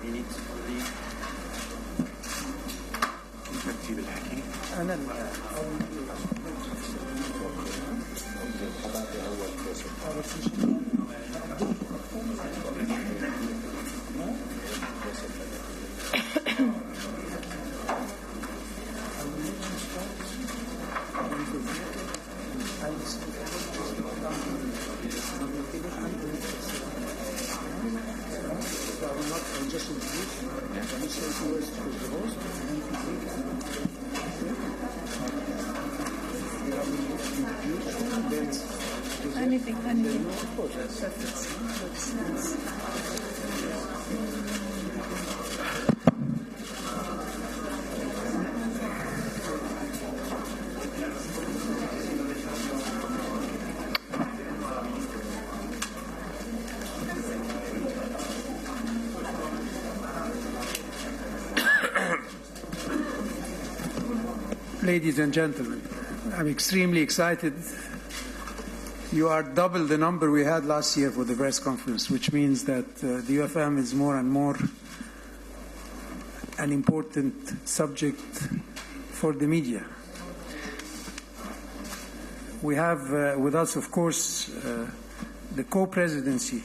minutes only. ترتيب الحكي. أنا Anything. Ladies and gentlemen, I'm extremely excited. You are double the number we had last year for the press conference, which means that the UFM is more and more an important subject for the media. We have with us, of course, the co-presidency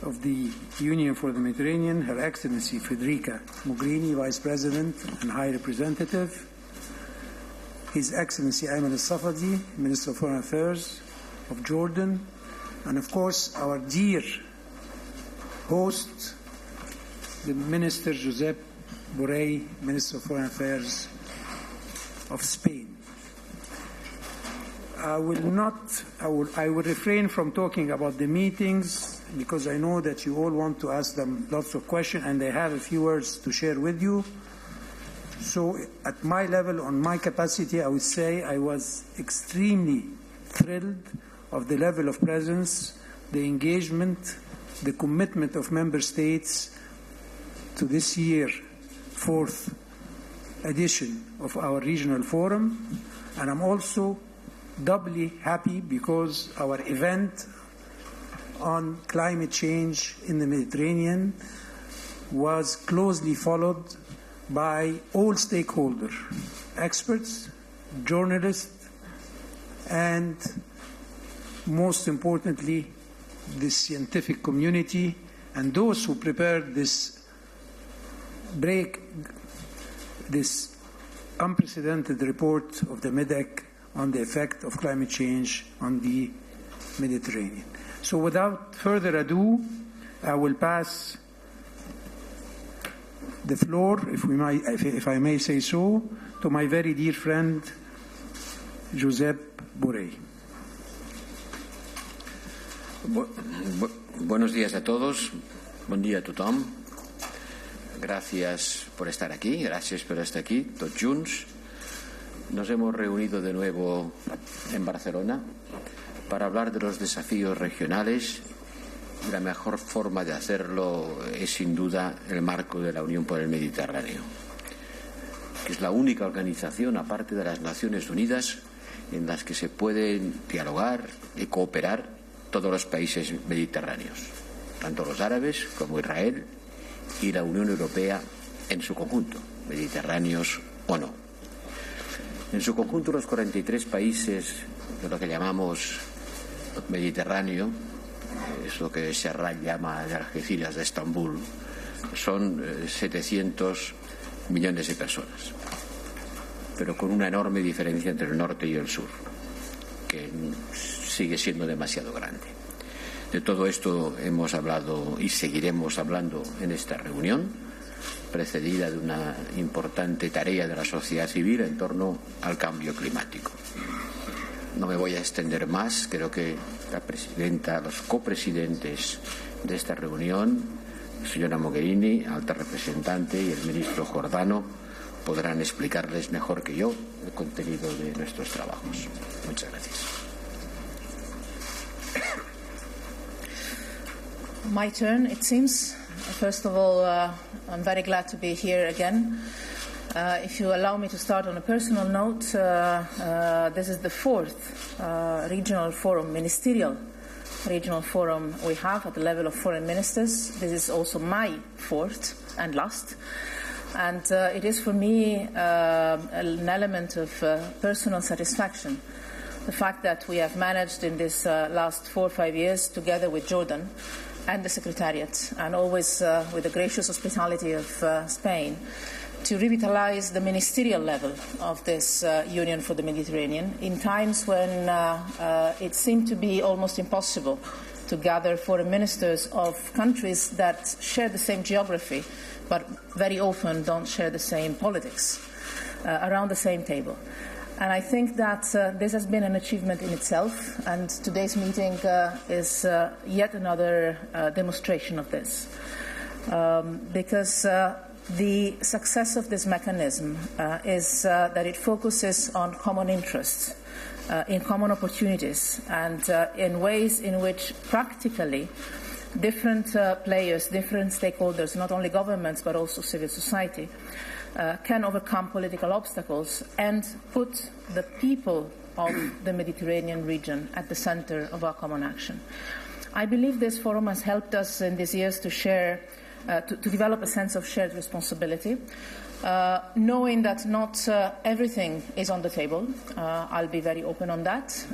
of the Union for the Mediterranean, Her Excellency Federica Mogherini, Vice President and High Representative, His Excellency Ayman SAFADI, Minister of Foreign Affairs of Jordan, and of course our dear host, the Minister Josep, Minister of Foreign Affairs of Spain. I will refrain from talking about the meetings because I know that you all want to ask them lots of questions and they have a few words to share with you. So at my level, on my capacity, I would say I was extremely thrilled of the level of presence, the engagement, the commitment of member states to this year, 4th edition of our regional forum. And I'm also doubly happy because our event on climate change in the Mediterranean was closely followed by all stakeholders, experts, journalists, and most importantly, the scientific community and those who prepared this unprecedented report of the MEDEC on the effect of climate change on the Mediterranean. So without further ado, I will pass the floor, if I may say so, to my very dear friend, Josep Borrell. Buenos días a todos. Bon dia a tothom. Gracias por estar aquí. Gracias por estar aquí, tots junts. Nos hemos reunido de nuevo en Barcelona para hablar de los desafíos regionales. La mejor forma de hacerlo es sin duda el marco de la Unión por el Mediterráneo, que es la única organización, aparte de las Naciones Unidas, en las que se pueden dialogar y cooperar todos los países mediterráneos, tanto los árabes como Israel y la Unión Europea en su conjunto, mediterráneos o no. En su conjunto, los 43 países de lo que llamamos Mediterráneo, es lo que Serrat llama de Algeciras de Estambul, son 700 millones de personas, pero con una enorme diferencia entre el norte y el sur, que sigue siendo demasiado grande. De todo esto hemos hablado y seguiremos hablando en esta reunión, precedida de una importante tarea de la sociedad civil en torno al cambio climático. No me voy a extender más, creo que la presidenta, los copresidentes de esta reunión, señora Mogherini, alta representante, y el ministro jordano podrán explicarles mejor que yo el contenido de nuestros trabajos. Muchas gracias. My turn, it seems. First of all, I'm very glad to be here again. If you allow me to start on a personal note, this is the 4th regional forum, ministerial regional forum we have at the level of foreign ministers. This is also my fourth and last. And it is for me an element of personal satisfaction, the fact that we have managed in this last 4 or 5 years, together with Jordan and the Secretariat, and always with the gracious hospitality of Spain, to revitalize the ministerial level of this Union for the Mediterranean in times when it seemed to be almost impossible to gather foreign ministers of countries that share the same geography but very often don't share the same politics around the same table. And I think that this has been an achievement in itself, and today's meeting is yet another demonstration of this. Because the success of this mechanism is that it focuses on common interests, in common opportunities, and in ways in which practically different players, different stakeholders, not only governments but also civil society, can overcome political obstacles and put the people of the Mediterranean region at the center of our common action. I believe this forum has helped us in these years to share, to develop a sense of shared responsibility, knowing that not everything is on the table. I'll be very open on that.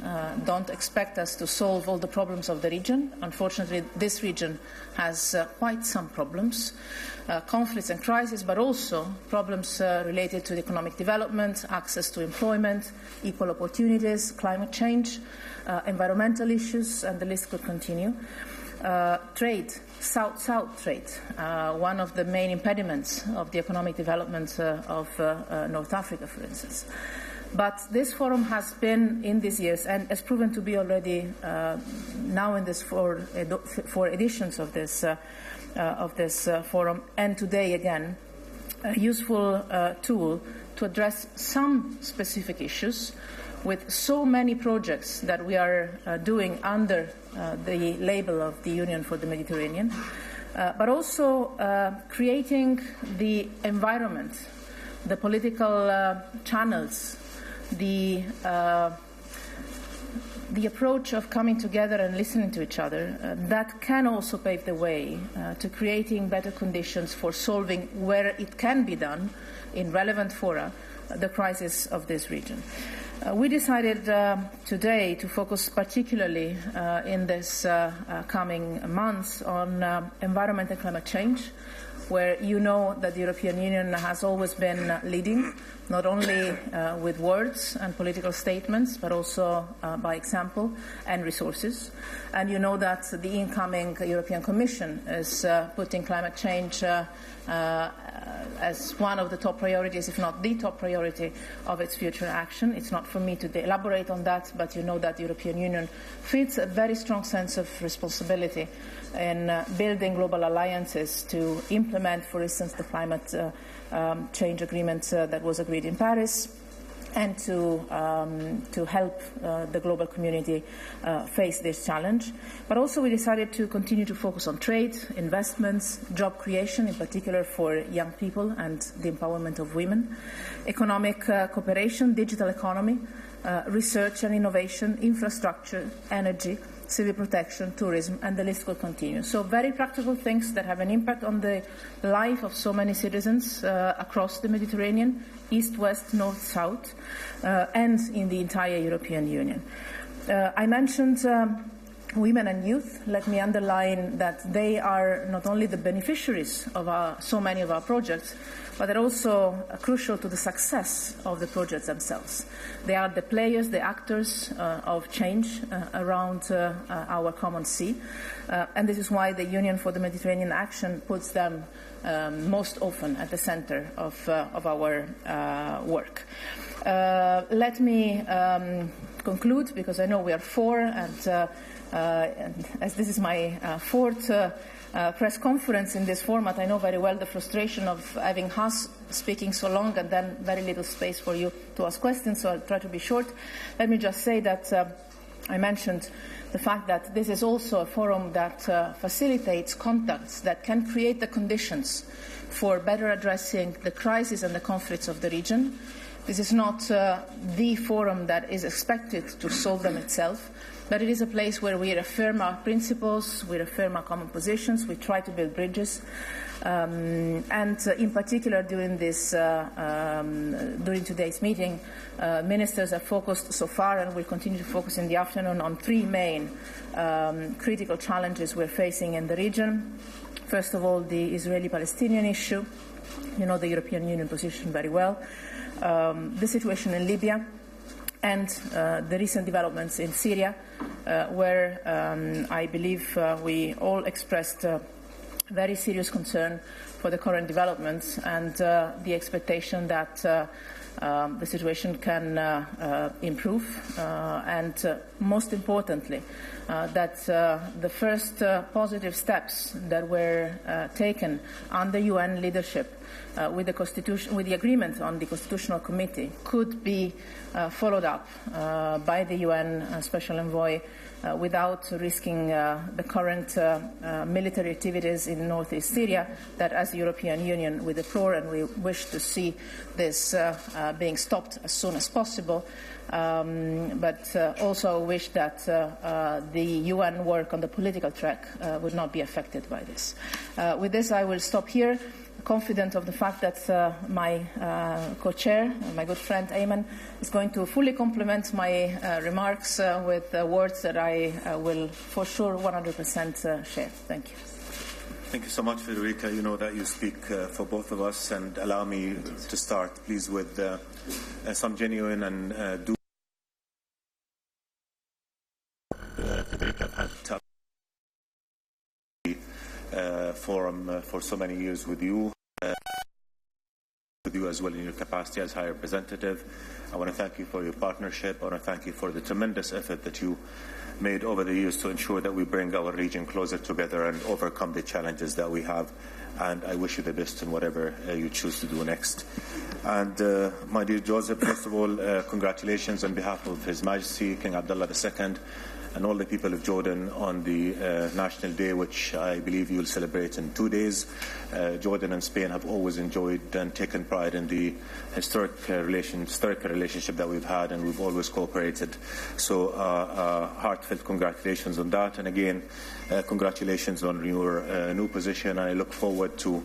Don't expect us to solve all the problems of the region. Unfortunately, this region has quite some problems, conflicts and crises, but also problems related to economic development, access to employment, equal opportunities, climate change, environmental issues, and the list could continue. Trade, South-South trade, one of the main impediments of the economic development of North Africa, for instance. But this forum has been, in these years, and has proven to be already now in this four editions of this forum, and today again, a useful tool to address some specific issues with so many projects that we are doing under the label of the Union for the Mediterranean, but also creating the environment, the political channels, the approach of coming together and listening to each other that can also pave the way to creating better conditions for solving, where it can be done in relevant fora, the crisis of this region. We decided today to focus particularly in this coming months on environment and climate change, where you know that the European Union has always been leading, not only with words and political statements, but also by example and resources. And you know that the incoming European Commission is putting climate change as one of the top priorities, if not the top priority, of its future action. It's not for me to elaborate on that, but you know that the European Union feels a very strong sense of responsibility in building global alliances to implement, for instance, the climate change agreement that was agreed in Paris, and to help the global community face this challenge. But also we decided to continue to focus on trade, investments, job creation, in particular for young people and the empowerment of women, economic cooperation, digital economy, research and innovation, infrastructure, energy, civil protection, tourism, and the list will continue. So very practical things that have an impact on the life of so many citizens across the Mediterranean, east, west, north, south, and in the entire European Union. I mentioned women and youth. Let me underline that they are not only the beneficiaries of so many of our projects, but they're also crucial to the success of the projects themselves. They are the players, the actors of change around our common sea, and this is why the Union for the Mediterranean Action puts them most often at the center of our work. Let me conclude, because I know we are four, and as this is my fourth press conference in this format, I know very well the frustration of having us speaking so long and then very little space for you to ask questions, so I'll try to be short. Let me just say that I mentioned the fact that this is also a forum that facilitates contacts that can create the conditions for better addressing the crisis and the conflicts of the region. This is not the forum that is expected to solve them itself, But it is a place where we reaffirm our principles, we reaffirm our common positions, we try to build bridges. And in particular, during today's meeting, ministers have focused so far and will continue to focus in the afternoon on three main critical challenges we're facing in the region. First of all, the Israeli-Palestinian issue. You know the European Union position very well. The situation in Libya and the recent developments in Syria, where I believe we all expressed very serious concern for the current developments and the expectation that the situation can improve and most importantly that the first positive steps that were taken under UN leadership with the agreement on the Constitutional Committee could be followed up by the UN Special Envoy without risking the current military activities in northeast Syria that as the European Union we deplore and we wish to see this being stopped as soon as possible. But also wish that the UN work on the political track would not be affected by this. With this, I will stop here, confident of the fact that my co-chair, my good friend Ayman, is going to fully complement my remarks with words that I will for sure 100% share. Thank you. Thank you so much, Federica. You know that you speak for both of us, and allow me to start, please, with some genuine and Federica had tough forum for so many years with you as well in your capacity as High Representative. I want to thank you for your partnership. I want to thank you for the tremendous effort that you made over the years to ensure that we bring our region closer together and overcome the challenges that we have. And I wish you the best in whatever you choose to do next. And my dear Josep, first of all, congratulations on behalf of His Majesty King Abdullah II and all the people of Jordan on the National Day, which I believe you will celebrate in 2 days. Jordan and Spain have always enjoyed and taken pride in the historical relationship that we've had, and we've always cooperated. So heartfelt congratulations on that. And again, congratulations on your new position. I look forward to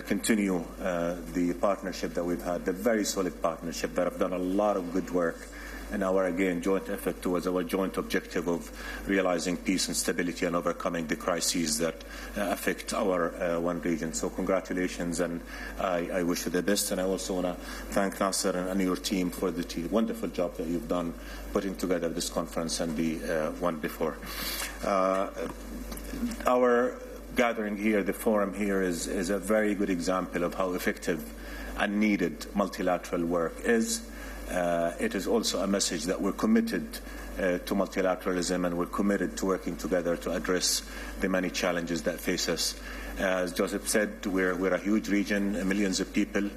continue the partnership that we've had, the very solid partnership that have done a lot of good work in our, again, joint effort towards our joint objective of realizing peace and stability and overcoming the crises that affect our one region. So congratulations, and I wish you the best. And I also want to thank Nasser and your team for the wonderful job that you've done putting together this conference and the one before. Our gathering here, the forum here, is a very good example of how effective and needed multilateral work is. It is also a message that we're committed to multilateralism, and we're committed to working together to address the many challenges that face us. As Josep said, we're a huge region, millions of people.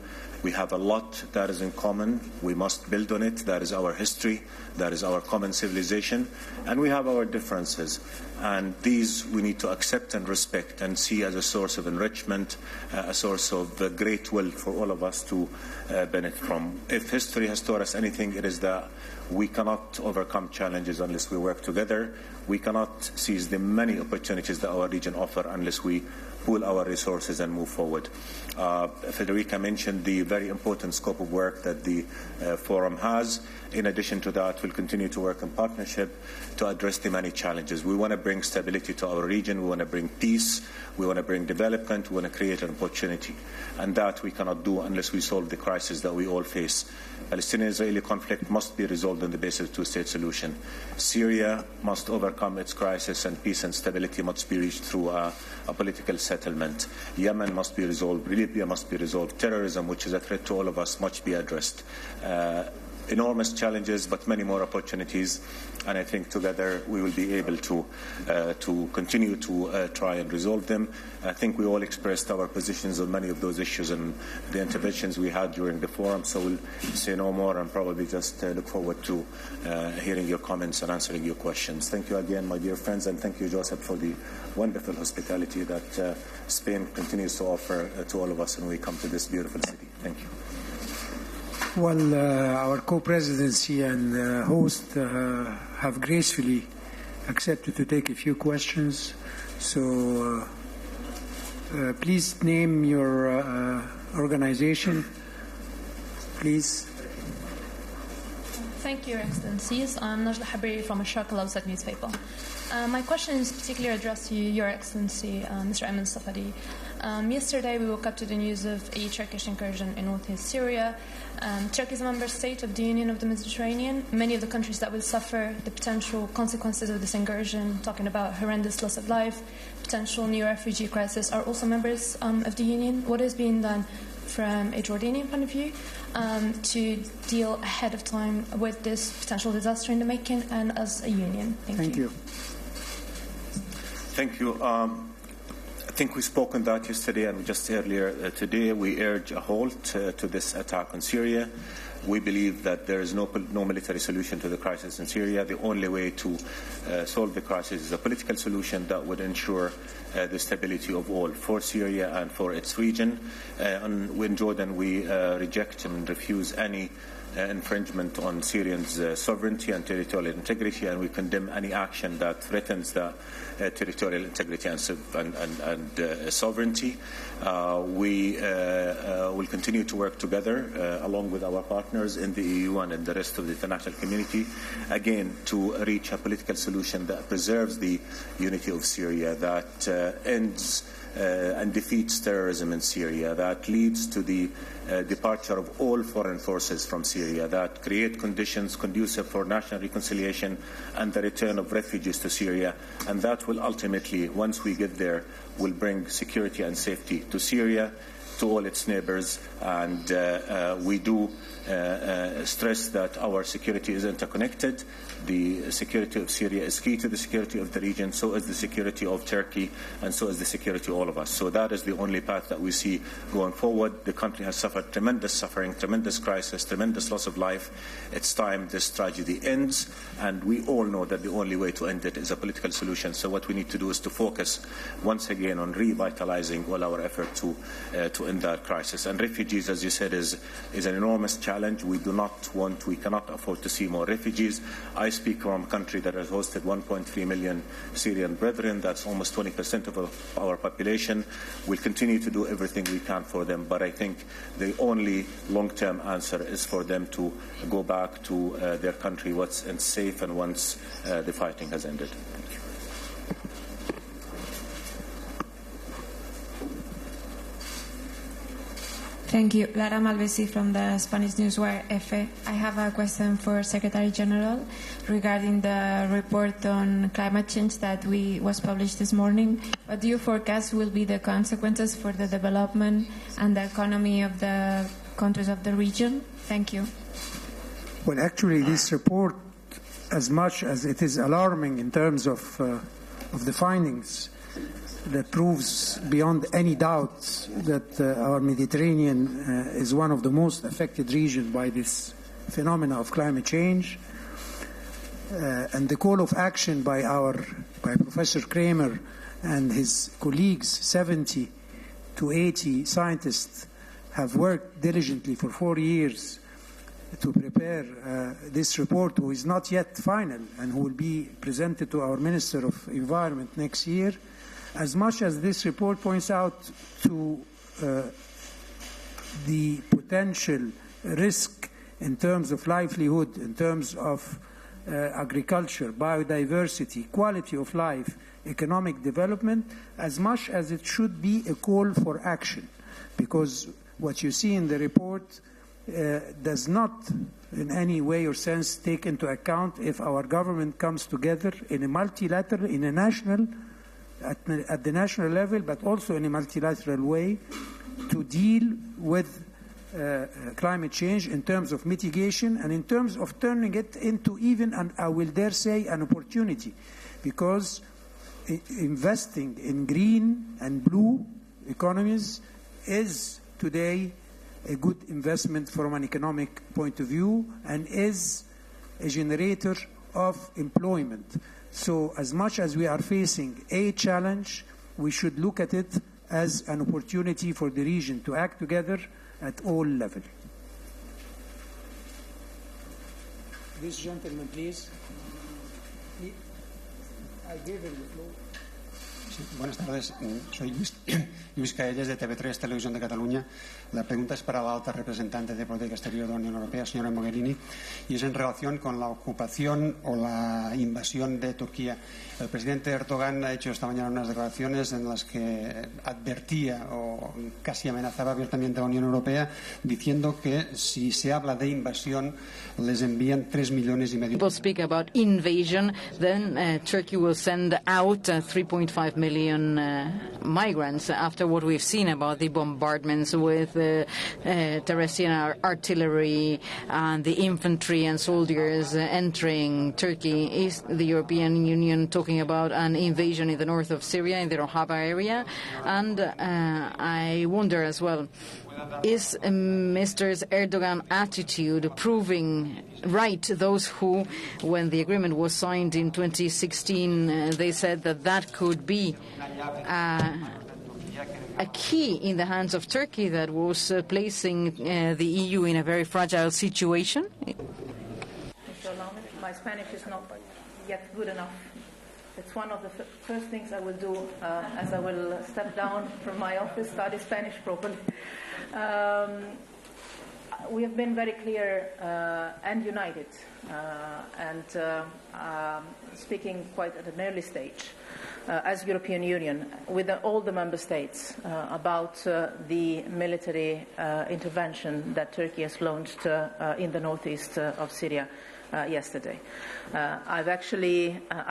We have a lot that is in common. We must build on it. That is our history. That is our common civilization. And we have our differences. And these we need to accept and respect and see as a source of enrichment, a source of great will for all of us to benefit from. If history has taught us anything, it is that we cannot overcome challenges unless we work together. We cannot seize the many opportunities that our region offers unless we pool our resources and move forward. Federica mentioned the very important scope of work that the forum has. In addition to that, we'll continue to work in partnership to address the many challenges. We want to bring stability to our region. We want to bring peace. We want to bring development. We want to create an opportunity. And that we cannot do unless we solve the crisis that we all face. Palestinian-Israeli conflict must be resolved on the basis of a two-state solution. Syria must overcome its crisis, and peace and stability must be reached through a political settlement. Yemen must be resolved. Libya must be resolved. Terrorism, which is a threat to all of us, must be addressed. Enormous challenges, but many more opportunities, and I think together we will be able to continue to try and resolve them. I think we all expressed our positions on many of those issues in the interventions we had during the forum, so we'll say no more and probably just look forward to hearing your comments and answering your questions. Thank you again, my dear friends, and thank you, Josep, for the wonderful hospitality that Spain continues to offer to all of us when we come to this beautiful city. Thank you. Well, our co-presidency and host have gracefully accepted to take a few questions. So please name your organization, please. Thank you, Your Excellencies. I'm Najla Habiri from Al-Sharq Al-Awsat newspaper. My question is particularly addressed to you, Your Excellency, Mr. Ayman SAFADI. Yesterday, we woke up to the news of a Turkish incursion in northeast Syria. Turkey is a member state of the Union of the Mediterranean. Many of the countries that will suffer the potential consequences of this incursion, talking about horrendous loss of life, potential new refugee crisis, are also members of the Union. What is being done from a Jordanian point of view to deal ahead of time with this potential disaster in the making and as a union? Thank you. Thank you. I think we spoke on that yesterday and just earlier today. We urge a halt to this attack on Syria. We believe that there is no military solution to the crisis in Syria. The only way to solve the crisis is a political solution that would ensure the stability of all for Syria and for its region. And in Jordan, we reject and refuse any infringement on Syrians' sovereignty and territorial integrity, and we condemn any action that threatens the territorial integrity and sovereignty. We will continue to work together along with our partners in the EU and in the rest of the international community, again, to reach a political solution that preserves the unity of Syria, that ends and defeats terrorism in Syria, that leads to the departure of all foreign forces from Syria, that create conditions conducive for national reconciliation and the return of refugees to Syria, and that will ultimately, once we get there, will bring security and safety to Syria, to all its neighbors, and we do stress that our security is interconnected. The security of Syria is key to the security of the region, so is the security of Turkey, and so is the security of all of us. So that is the only path that we see going forward. The country has suffered tremendous suffering, tremendous crisis, tremendous loss of life. It's time this tragedy ends, and we all know that the only way to end it is a political solution. So what we need to do is to focus once again on revitalizing all our effort to end that crisis. And refugees, as you said, is an enormous challenge. We cannot afford to see more refugees. I speak from a country that has hosted 1.3 million Syrian brethren. That's almost 20% of our population. We'll continue to do everything we can for them, but I think the only long-term answer is for them to go back to their country once it's safe and once the fighting has ended. Thank you. Thank you. Lara Malvesi from the Spanish newswire EFE. I have a question for Secretary General regarding the report on climate change that was published this morning. What do you forecast will be the consequences for the development and the economy of the countries of the region? Thank you. Well, actually, this report, as much as it is alarming in terms of the findings, that proves beyond any doubt that our Mediterranean is one of the most affected regions by this phenomena of climate change. And the call of action by Professor Kramer and his colleagues, 70 to 80 scientists, have worked diligently for 4 years to prepare this report, who is not yet final and who will be presented to our Minister of Environment next year. As much as this report points out to the potential risk in terms of livelihood, in terms of agriculture, biodiversity, quality of life, economic development, as much as it should be a call for action. Because what you see in the report does not in any way or sense take into account if our government comes together in a multilateral, in a national, at the national level, but also in a multilateral way to deal with climate change in terms of mitigation and in terms of turning it into even, and I will dare say, an opportunity. Because investing in green and blue economies is today a good investment from an economic point of view and is a generator of employment. So as much as we are facing a challenge, we should look at it as an opportunity for the region to act together at all levels. This gentleman, please. Sí, buenas tardes. Soy Luis Caelles de TV3, Televisión de Cataluña. La pregunta es para la alta representante de Política Exterior de la Unión Europea, señora Mogherini, y es en relación con la ocupación o la invasión de Turquía. El presidente Erdogan ha hecho esta mañana unas declaraciones en las que advertía o casi amenazaba abiertamente a la Unión Europea, diciendo que si se habla de invasión les envían 3,5 millones. People speak about invasion, then Turkey will send out 3.5 million migrants after what we've seen about the bombardments with terrestrial artillery and the infantry and soldiers entering Turkey. Is the European Union talking about an invasion in the north of Syria, in the Rojava area? And I wonder as well, is Mr. Erdogan's attitude proving right those who, when the agreement was signed in 2016, they said that that could be a key in the hands of Turkey that was placing the EU in a very fragile situation? My Spanish is not yet good enough. It's one of the first things I will do as I will step down from my office, study Spanish properly. We have been very clear and united and speaking quite at an early stage as European Union with all the member states about the military intervention that Turkey has launched in the northeast of Syria yesterday. I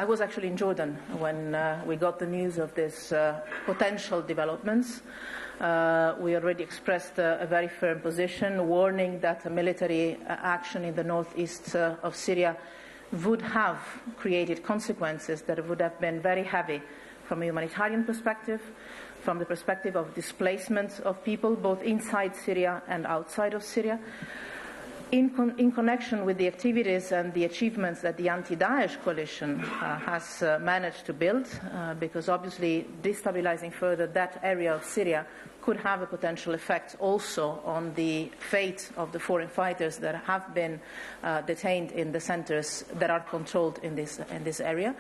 was actually in Jordan when we got the news of these potential developments. We already expressed a very firm position, warning that a military action in the northeast of Syria would have created consequences that would have been very heavy from a humanitarian perspective, from the perspective of displacement of people both inside Syria and outside of Syria. In connection with the activities and the achievements that the anti-Daesh coalition has managed to build, because obviously destabilizing further that area of Syria could have a potential effect also on the fate of the foreign fighters that have been detained in the centers that are controlled in this area.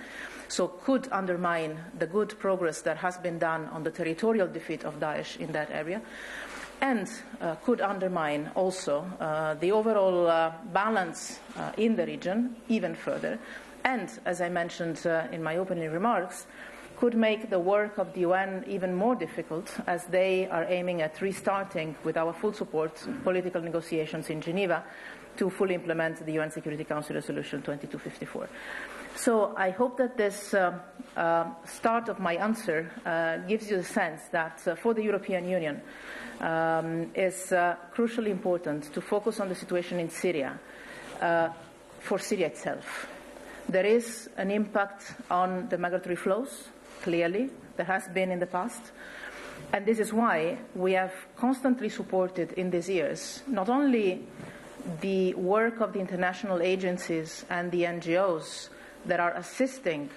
So could undermine the good progress that has been done on the territorial defeat of Daesh in that area. And could undermine also the overall balance in the region even further. And, as I mentioned in my opening remarks, could make the work of the UN even more difficult as they are aiming at restarting, with our full support, political negotiations in Geneva to fully implement the UN Security Council Resolution 2254. So I hope that this start of my answer gives you the sense that for the European Union, is crucially important to focus on the situation in Syria for Syria itself. There is an impact on the migratory flows, clearly, there has been in the past, and this is why we have constantly supported in these years not only the work of the international agencies and the NGOs that are assisting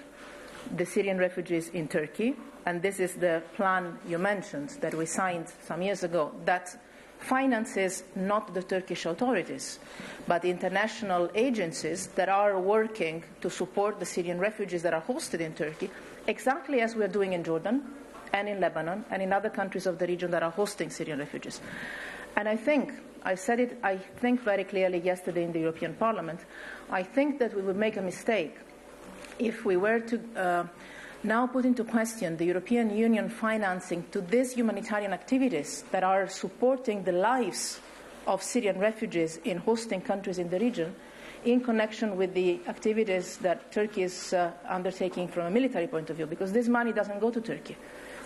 the Syrian refugees in Turkey, and this is the plan you mentioned that we signed some years ago, that finances not the Turkish authorities, but international agencies that are working to support the Syrian refugees that are hosted in Turkey, exactly as we are doing in Jordan and in Lebanon and in other countries of the region that are hosting Syrian refugees. And I said it, I think very clearly yesterday in the European Parliament, I think that we would make a mistake if we were to now put into question the European Union financing to these humanitarian activities that are supporting the lives of Syrian refugees in hosting countries in the region in connection with the activities that Turkey is undertaking from a military point of view, because this money doesn't go to Turkey,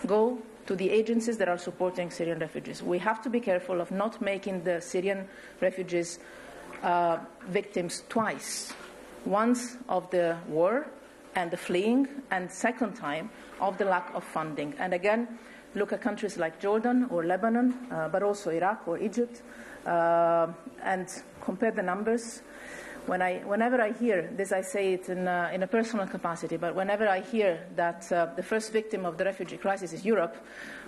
go to the agencies that are supporting Syrian refugees. We have to be careful of not making the Syrian refugees victims twice, once of the war and the fleeing, and second time of the lack of funding. And again, look at countries like Jordan or Lebanon, but also Iraq or Egypt, and compare the numbers. Whenever I hear this, I say it in a personal capacity, but whenever I hear that the first victim of the refugee crisis is Europe,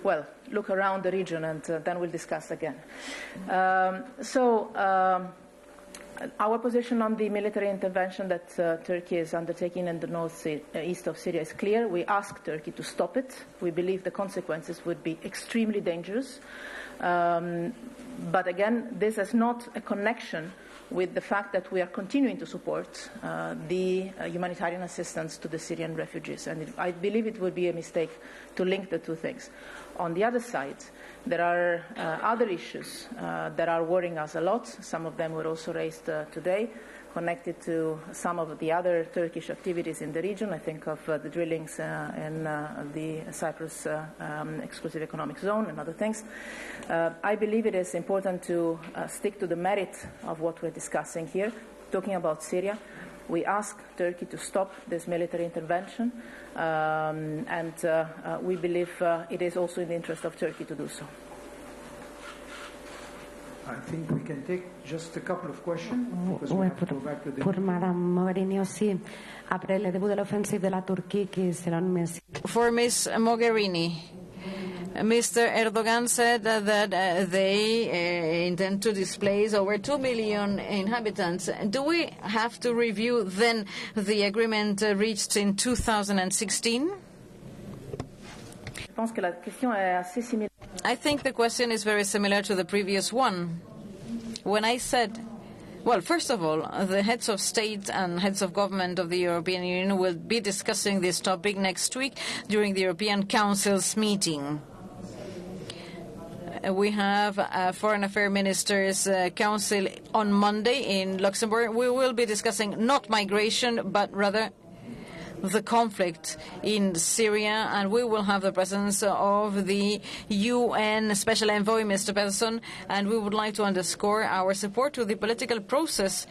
well, look around the region and then we'll discuss again. Our position on the military intervention that Turkey is undertaking in the northeast of Syria is clear. We ask Turkey to stop it. We believe the consequences would be extremely dangerous. But again, this has not a connection with the fact that we are continuing to support the humanitarian assistance to the Syrian refugees. And I believe it would be a mistake to link the two things. On the other side, there are other issues that are worrying us a lot. Some of them were also raised today, connected to some of the other Turkish activities in the region. I think of the drillings in the Cyprus exclusive economic zone and other things. I believe it is important to stick to the merit of what we're discussing here. Talking about Syria, we ask Turkey to stop this military intervention, and we believe it is also in the interest of Turkey to do so. I think we can take just a couple of questions because we have to go back to the... Pour Madame Mogherini aussi, après le début de l'offensive de la Turquie qui seront mes... For Ms. Mogherini, Mr. Erdogan said that they intend to displace over 2 million inhabitants. Do we have to review then the agreement reached in 2016? I think the question is very similar to the previous one. When I said, well, first of all, the heads of state and heads of government of the European Union will be discussing this topic next week during the European Council's meeting. We have a Foreign Affairs Ministers' Council on Monday in Luxembourg. We will be discussing not migration, but rather the conflict in Syria, and we will have the presence of the UN Special Envoy, Mr. Persson, and we would like to underscore our support to the political process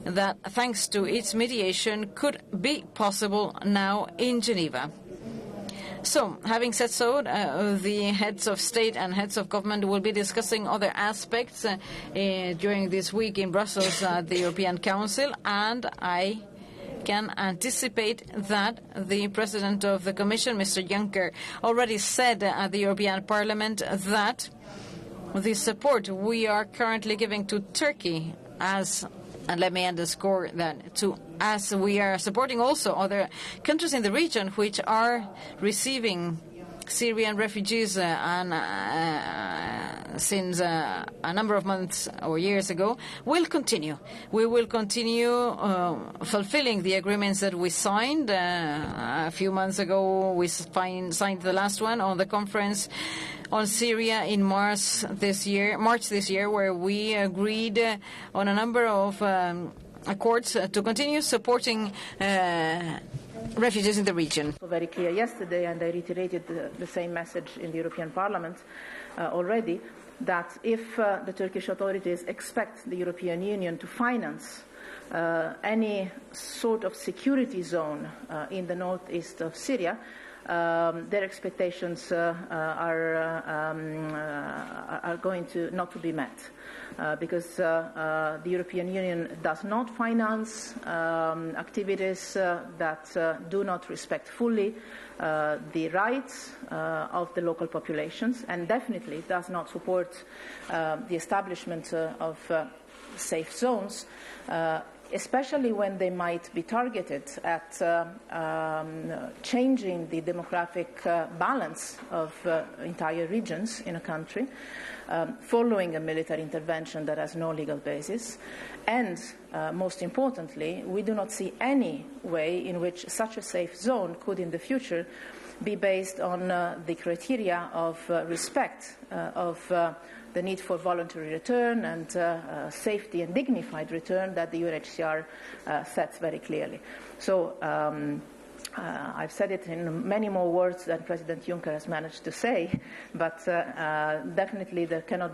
that, thanks to its mediation, could be possible now in Geneva. So, having said so, the heads of state and heads of government will be discussing other aspects during this week in Brussels at the European Council, and I can anticipate that the President of the Commission, Mr. Juncker, already said at the European Parliament that the support we are currently giving to Turkey, and let me underscore that, as we are supporting also other countries in the region which are receiving Syrian refugees since a number of months or years ago, will continue. We will continue fulfilling the agreements that we signed a few months ago. We signed the last one on the conference on Syria in March this year, where we agreed on a number of accords to continue supporting refugees in the region. Very clear yesterday, and I reiterated the same message in the European Parliament already, that if the Turkish authorities expect the European Union to finance any sort of security zone in the northeast of Syria, their expectations are going to not to be met. Because the European Union does not finance activities that do not respect fully the rights of the local populations, and definitely does not support the establishment of safe zones, especially when they might be targeted at changing the demographic balance of entire regions in a country, following a military intervention that has no legal basis. And most importantly, we do not see any way in which such a safe zone could in the future be based on the criteria of respect of the need for voluntary return and safety and dignified return that the UNHCR sets very clearly. So I've said it in many more words than President Juncker has managed to say, but definitely there can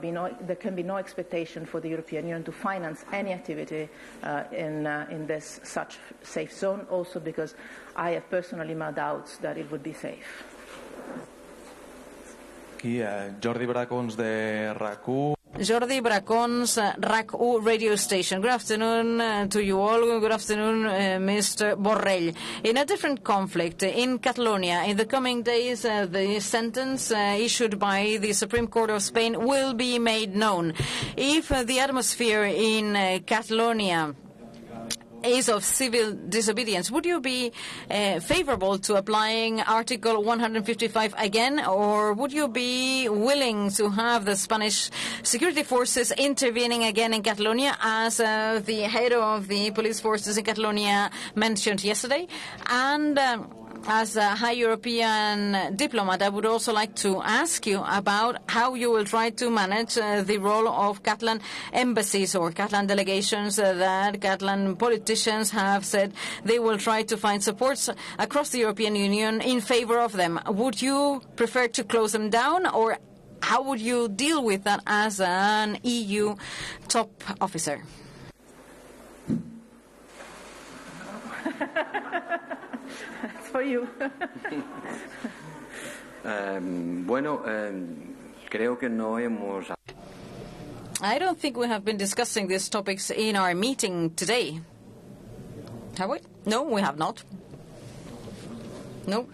be no expectation for the European Union to finance any activity in this such safe zone, also because I have personally my doubts that it would be safe. Aquí, Jordi Bracons de RAC1. Jordi Bracon's RAC-U radio station. Good afternoon to you all. Good afternoon, Mr. Borrell. In a different conflict in Catalonia, in the coming days, the sentence issued by the Supreme Court of Spain will be made known. If the atmosphere in Catalonia is of civil disobedience, would you be favorable to applying Article 155 again, or would you be willing to have the Spanish security forces intervening again in Catalonia, as the head of the police forces in Catalonia mentioned yesterday? And as a high European diplomat, I would also like to ask you about how you will try to manage the role of Catalan embassies or Catalan delegations that Catalan politicians have said they will try to find supports across the European Union in favor of them. Would you prefer to close them down, or how would you deal with that as an EU top officer? For you. Creo que no hemos. I don't think we have been discussing these topics in our meeting today. Have we? No, we have not. No,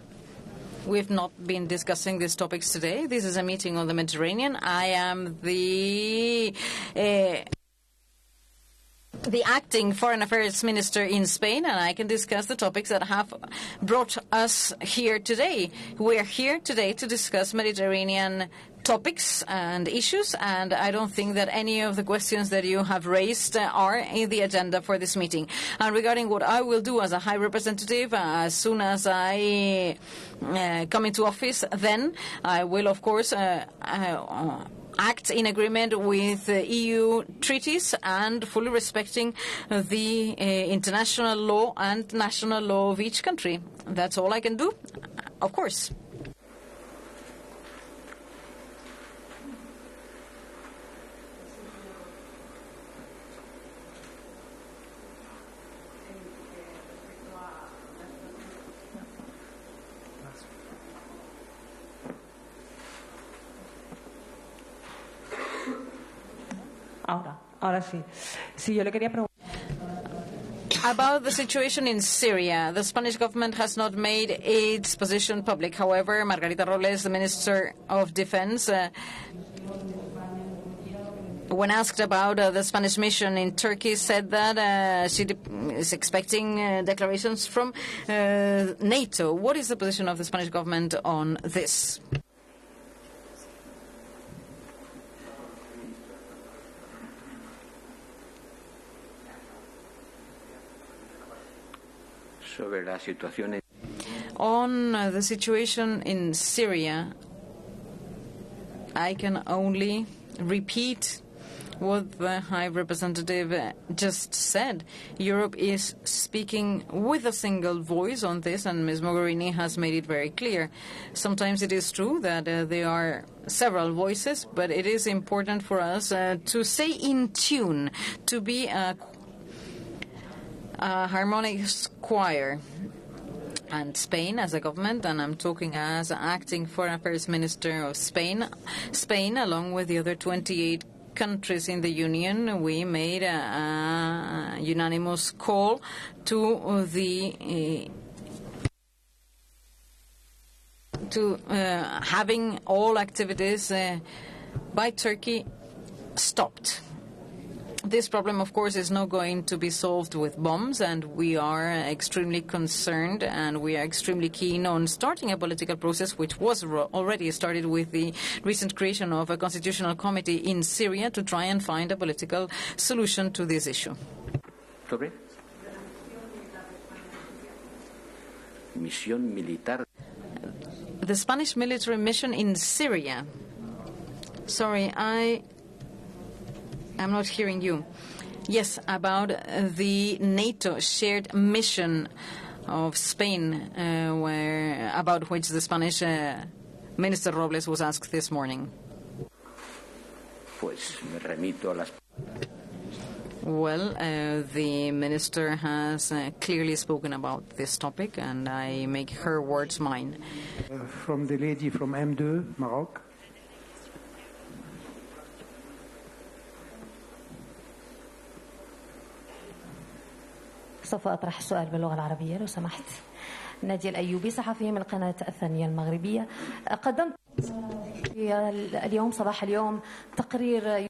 we've not been discussing these topics today. This is a meeting on the Mediterranean. I am the acting Foreign Affairs Minister in Spain, and I can discuss the topics that have brought us here today. We're here today to discuss Mediterranean topics and issues, and I don't think that any of the questions that you have raised are in the agenda for this meeting. And regarding what I will do as a High Representative, as soon as I come into office, then I will, of course, act in agreement with EU treaties and fully respecting the international law and national law of each country. That's all I can do, of course. Ahora sí. Sí, yo le quería preguntar. About the situation in Syria, the Spanish government has not made its position public. However, Margarita Robles, the Minister of Defense, when asked about the Spanish mission in Turkey, said that she is expecting declarations from NATO. What is the position of the Spanish government on this? On the situation in Syria, I can only repeat what the High Representative just said. Europe is speaking with a single voice on this, and Ms. Mogherini has made it very clear. Sometimes it is true that there are several voices, but it is important for us to stay in tune, to be a harmonic choir. And Spain, as a government, and I'm talking as acting Foreign Affairs Minister of Spain, along with the other 28 countries in the Union, we made a unanimous call to having all activities by Turkey stopped. This problem, of course, is not going to be solved with bombs, and we are extremely concerned and we are extremely keen on starting a political process, which was already started with the recent creation of a constitutional committee in Syria to try and find a political solution to this issue. The Spanish military mission in Syria. Sorry, I'm not hearing you. Yes, about the NATO shared mission of Spain, about which the Spanish Minister Robles was asked this morning. Well, the minister has clearly spoken about this topic, and I make her words mine. From the lady from M2, Maroc. سوف أطرح السؤال باللغة العربية لو سمحت. نادية الأيوبي صحفية من قناة الثانية المغربية. قدمت اليوم صباح اليوم تقرير.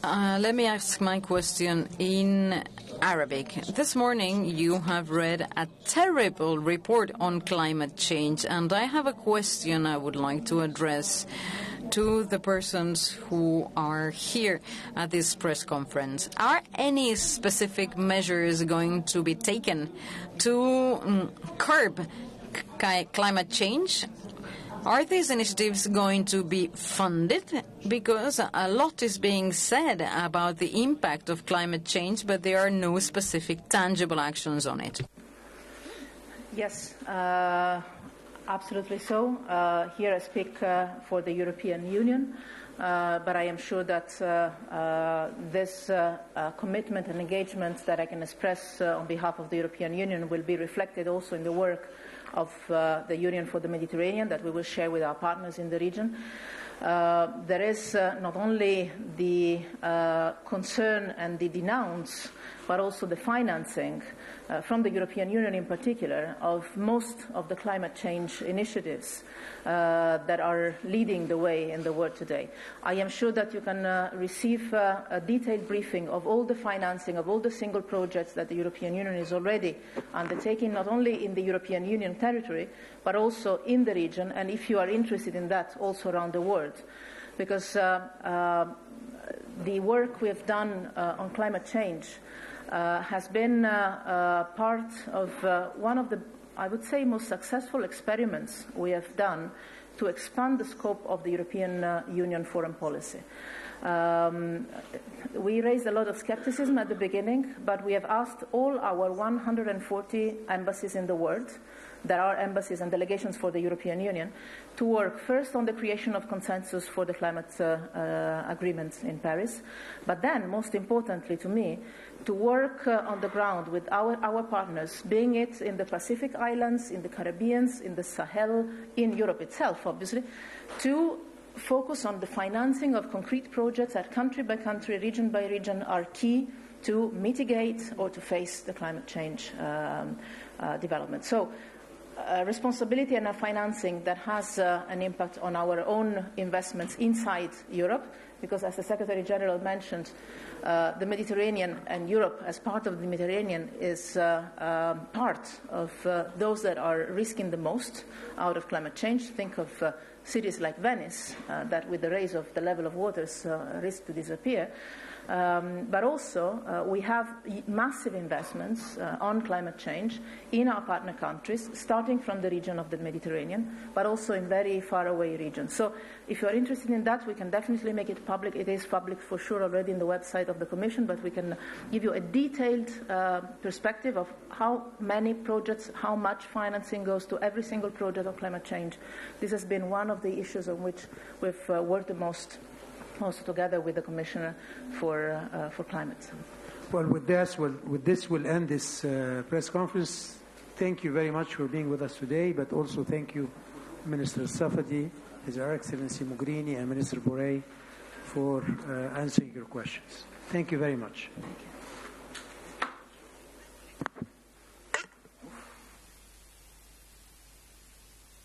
Let me ask my question in Arabic. This morning you have read a terrible report on climate change, and I have a question I would like to address to the persons who are here at this press conference. Are any specific measures going to be taken to curb climate change? Are these initiatives going to be funded? Because a lot is being said about the impact of climate change, but there are no specific tangible actions on it. Yes, absolutely so. Here I speak for the European Union, but I am sure that this commitment and engagement that I can express on behalf of the European Union will be reflected also in the work of the Union for the Mediterranean that we will share with our partners in the region. There is not only the concern and the denounce, but also the financing from the European Union in particular of most of the climate change initiatives that are leading the way in the world today. I am sure that you can receive a detailed briefing of all the financing of all the single projects that the European Union is already undertaking, not only in the European Union territory, but also in the region, and if you are interested in that, also around the world. Because the work we have done on climate change has been part of one of the, I would say, most successful experiments we have done to expand the scope of the European Union foreign policy. We raised a lot of skepticism at the beginning, but we have asked all our 140 embassies in the world, there are embassies and delegations for the European Union, to work first on the creation of consensus for the climate agreement in Paris, but then, most importantly to me, to work on the ground with our partners, being it in the Pacific Islands, in the Caribbean, in the Sahel, in Europe itself, obviously, to focus on the financing of concrete projects that country by country, region by region, are key to mitigate or to face the climate change development. So, responsibility and a financing that has an impact on our own investments inside Europe, because as the Secretary General mentioned, the Mediterranean and Europe as part of the Mediterranean is part of those that are risking the most out of climate change. Think of cities like Venice that with the rise of the level of waters risk to disappear. But also we have massive investments on climate change in our partner countries, starting from the region of the Mediterranean, but also in very faraway regions. So if you are interested in that, we can definitely make it public. It is public for sure already in the website of the Commission, but we can give you a detailed perspective of how many projects, how much financing goes to every single project of climate change. This has been one of the issues on which we've worked the most, also together with the Commissioner for Climate. Well, with this, we'll end this press conference. Thank you very much for being with us today, but also thank you, Minister SAFADI, His Excellency Mogherini, and Minister BORRELL for answering your questions. Thank you very much. Thank you.